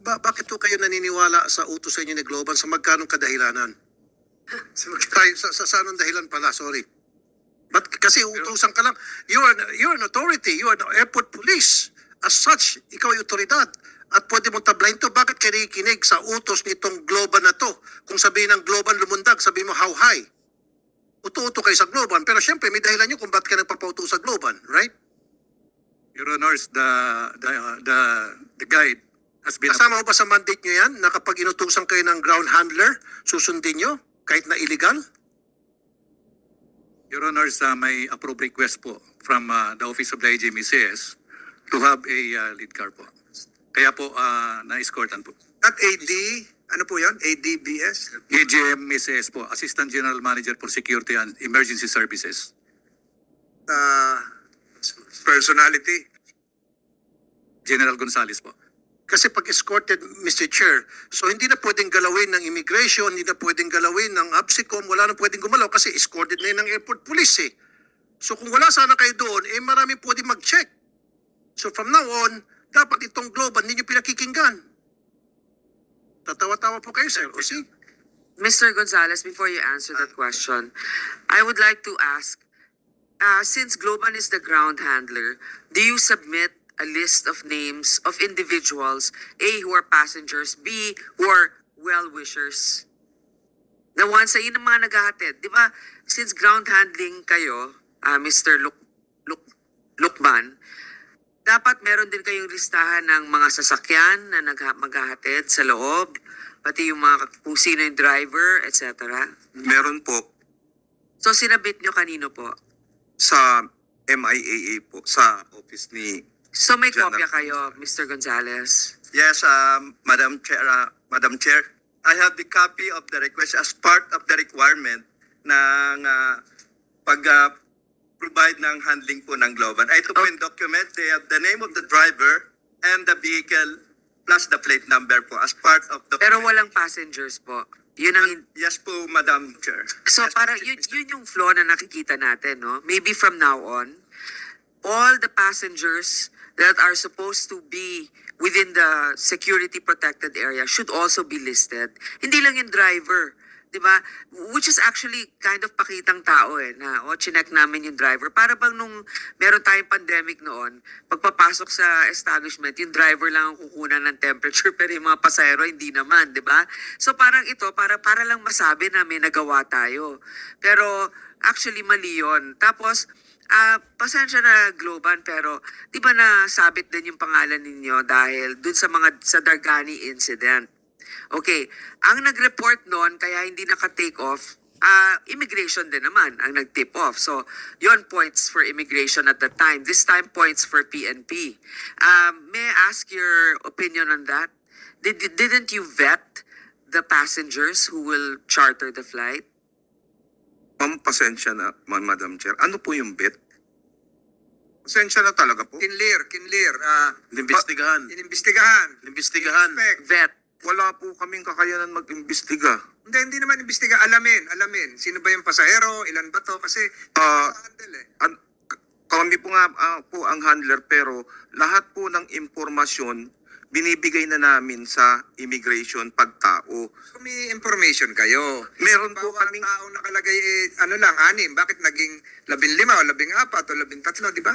Bakit po kayo naniniwala sa utos sa inyo ni Globan sa magkanong kadahilanan? Sa anong dahilan pala, sorry. Kasi utusan ka lang. You're an authority. You are the airport police. As such, ikaw ay otoridad. At pwede mong tablahin to. Bakit kayo nakikinig sa utos nitong Globan na to? Kung sabihin ng Globan lumundag, sabihin mo how high. Uto-uto kayo sa Globan. Pero syempre, may dahilan nyo kung bakit ka nagpapauto sa Globan. Right? Your Honors, the guide has been... Kasama mo ba sa mandate nyo yan na kapag inutusan kayo ng ground handler, susundin nyo kahit na illegal? Your Honors, may approved request po from the Office of the IGMCS to have a lead car po. Kaya po, na-escortan po. At AD, ano po yan? ADBS? AGMCS po, Assistant General Manager for Security and Emergency Services. Personality? General Gonzales po. Kasi pag escorted, Mr. Chair, so hindi na pwedeng galawin ng immigration, hindi na pwedeng galawin ng ABSICOM, wala na pwedeng gumalaw kasi escorted na yun ng airport police eh. So kung wala sana kayo doon, eh marami pwedeng mag-check. So from now on, dapat itong Globan, hindi nyo pinakikinggan. Tatawa-tawa po kayo, sir. O see? Mr. Gonzales, before you answer that question, I would like to ask, since Globan is the ground handler, do you submit a list of names of individuals, A, who are passengers, B, who are well-wishers? The ones sa yun ang mga naghahatid. Di ba, since ground handling kayo, Mr. Lukban, dapat meron din kayong listahan ng mga sasakyan na maghahatid sa loob, pati yung mga kung sino yung driver, etc. Meron po So, sinabit nyo kanino po? sa MIAA po, sa office ni... So, may General. kopya kayo, Mr. Gonzales? Yes, Madam Chair, I have the copy of the request as part of the requirement ng pag-provide ng handling po ng Globan. Ito po yung document, they have the name of the driver and the vehicle plus the plate number po as part of the... Pero walang passengers po. Yun ang... Yes po, Madam Chair. So, Yes, parang yun yung flaw na nakikita natin, no? Maybe from now on, all the passengers that are supposed to be within the security protected area should also be listed. Hindi lang yung driver, di ba? Which is actually kind of pakitang tao eh, na chinek namin yung driver. Para bang nung meron tayong pandemic noon, pagpapasok sa establishment, yung driver lang ang kukunan ng temperature, pero yung mga pasahero hindi naman, di ba? So parang ito, para lang masabi na may nagawa tayo. Pero actually mali yun. Tapos, pasensya na Globan, pero di ba nasabit din yung pangalan ninyo dahil dun sa Dargani incident. Okay, ang nag-report noon kaya hindi naka-take off, immigration din naman ang nag-tip off. So, yon points for immigration at the time. This time points for PNP. May I ask your opinion on that? Didn't you vet the passengers who will charter the flight? Ma'am, pasensya na, Madam Chair. Ano po yung bet? Pasensya na talaga po. Kinlir. Inimbestigahan. Inimbestigahan. Inspect. Vet. Wala po kaming kakayanan mag-imbestiga. Hindi naman imbestiga. Alamin. Sino ba yung pasahero? Ilan ba to? Kasi, handle eh. Kami po nga po ang handler pero lahat po ng impormasyon binibigay na namin sa immigration pagtao. So, may information kayo. Meron po Bawat kaming... tao nakalagay, 6. Bakit naging 15 o 14 o 13, di ba?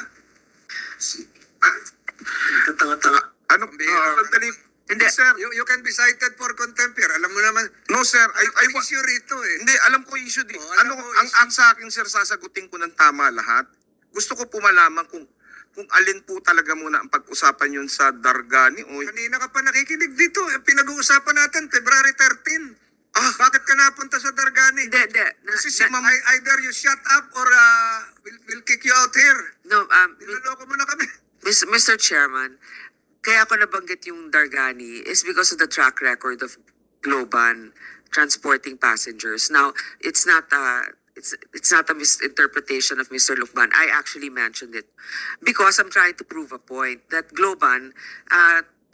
Tanga-tanga. Ano? Sandali. Hindi. Sir, You can be cited for contempt here. Alam mo naman, no sir, I issue rito eh. hindi, alam ko issue din. Oh, alam Ano, ko ang sa akin sir, sasagutin ko ng tama lahat. Gusto ko po malaman kung alin po talaga muna ang pag-usapan yun sa Dargani o... Kanina ka pa nakikinig dito. Pinag-uusapan natin, February 13. Bakit ka napunta sa Dargani? Hindi. Kasi si Ma'am... Either you shut up or we'll kick you out here. No, Niloloko mo na kami. Mr. Chairman, kaya ako nabanggit yung Dargani is because of the track record of Globan transporting passengers. Now, it's not a misinterpretation of Mr. Lukban. I actually mentioned it because I'm trying to prove a point that Globan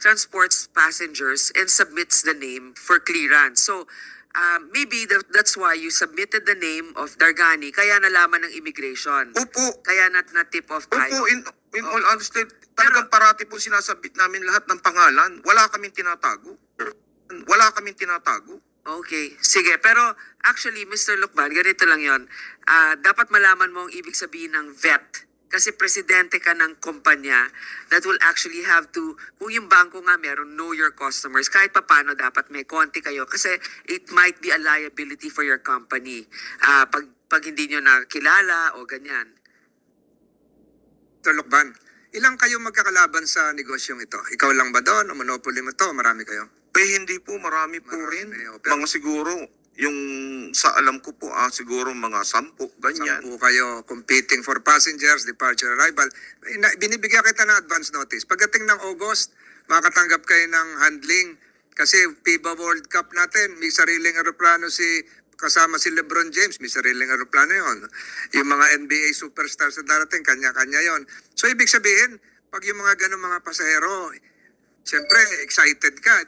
transports passengers and submits the name for clearance. So, maybe that's why you submitted the name of Dargani, kaya nalaman ng immigration. Opo, Kaya na-tip off tayo. opo, in all honesty, talagang parati po sinasabit namin lahat ng pangalan. Wala kaming tinatago. Wala kaming tinatago. Okay, sige. Pero actually, Mr. Lucban, ganito lang yon. Dapat malaman mo ang ibig sabihin ng vet. Kasi presidente ka ng kumpanya that will actually have to, kung yung bangko nga meron, know your customers. Kahit papano dapat may konti kayo. Kasi it might be a liability for your company. Pag hindi nyo nakilala o ganyan. Mr. Lucban, ilang kayo magkakalaban sa negosyong ito? Ikaw lang ba doon? O monopoly mo to? Marami kayo? Hindi po, marami po rin. Pero- Mga siguro, yung sa alam ko po, siguro mga 10, ganyan. Sampu kayo competing for passengers, departure, arrival. Binibigyan kita ng advance notice. Pagdating ng August, makakatanggap kayo ng handling. Kasi FIBA World Cup natin, may sariling aeroplano kasama si LeBron James, may sariling aeroplano yon. Yung mga NBA superstars na darating, kanya-kanya yon. So ibig sabihin, pag yung mga ganun mga pasahero, siyempre, excited ka.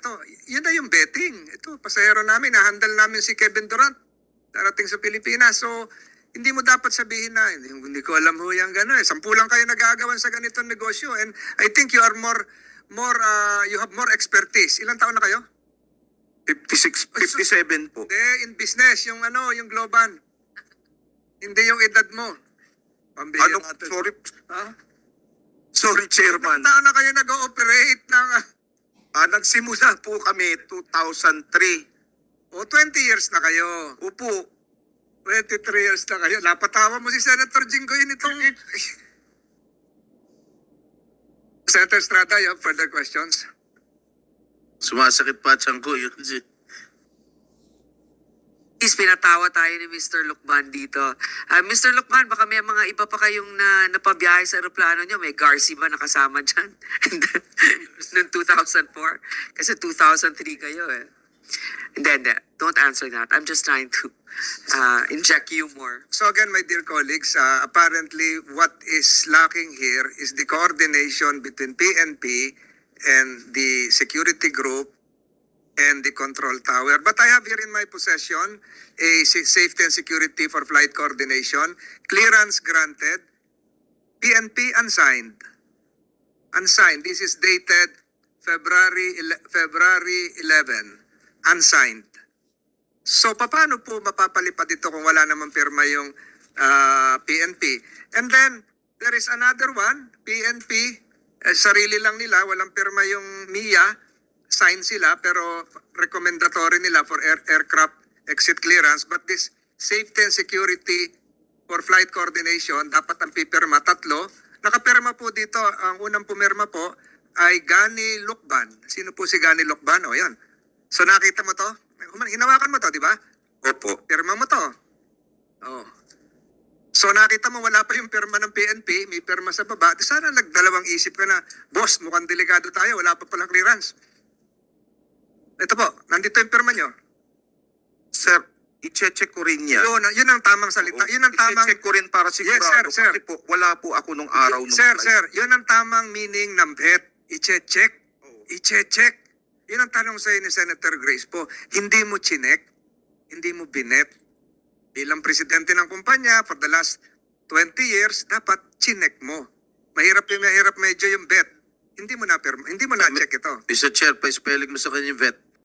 Yun na yung betting. Ito, pasahero namin, nahandle namin si Kevin Durant. Darating sa Pilipinas. So, hindi mo dapat sabihin na, hindi ko alam ho yung gano'n. 10 lang kayo nagagawan sa ganitong negosyo. And I think you are you have more expertise. Ilang taon na kayo? 56, 57 po. Hindi, in business, yung Globan. Hindi yung edad mo. Pambihira natin. Sorry, Ha? sorry, Chairman. Ilang taon na kayo nag-ooperate ng... Nagsimula po kami 2003. 20 years na kayo. Opo, 23 years na kayo. Napatawa mo si Senator Jinggoy nitong... Senator Estrada, you have further questions? Sumasakit pa tiyan ko. Yun. Is pinatawa tayo ni Mr. Lucban dito. Mr. Lucban, baka may mga iba pa kayong napabiyahe sa aeroplano nyo. May Garci ba nakasama dyan? Noong 2004? Kasi 2003 kayo eh. Hindi. Don't answer that. I'm just trying to inject humor. So again, my dear colleagues, apparently what is lacking here is the coordination between PNP and the security group and the control tower. But I have here in my possession a safety and security for flight coordination. Clearance granted. PNP unsigned. Unsigned. This is dated February 11. Unsigned. So paano po mapapalipad ito kung wala namang pirma yung PNP? And then there is another one, PNP, sarili lang nila, walang pirma yung MIA, sign sila pero recommendatory nila for aircraft exit clearance, but this safety and security for flight coordination, dapat ang pipirma, 3. Nakapirma po dito, ang unang pumirma po ay Gani Lucban. Sino po si Gani Lucban? O yan. So nakita mo to? Hinawakan mo to, di ba? opo. Pirma mo to. Oh. So nakita mo wala pa yung pirma ng PNP, may pirma sa baba. Di sana nagdalawang isip ka na, boss, mukhang delikado tayo, wala pa palang clearance. Ito po, nandito yung pirma nyo. Sir, i-check ko rin yan. Yun ang tamang salita. Yun ang tamang... I-check ko rin para sigurado. Yes, sir. Kasi po, wala po ako nung araw nung Sir, flight. yun ang tamang meaning ng vet. I-check. I-check. Yun ang tanong sa'yo ni Senator Grace po. Hindi mo chinek, hindi mo binet. Bilang presidente ng kumpanya for the last 20 years, dapat chinek mo. Mahirap medyo yung vet. Hindi mo na check ito. Mr. Chair, pa-spelling mo sa kanya yung vet.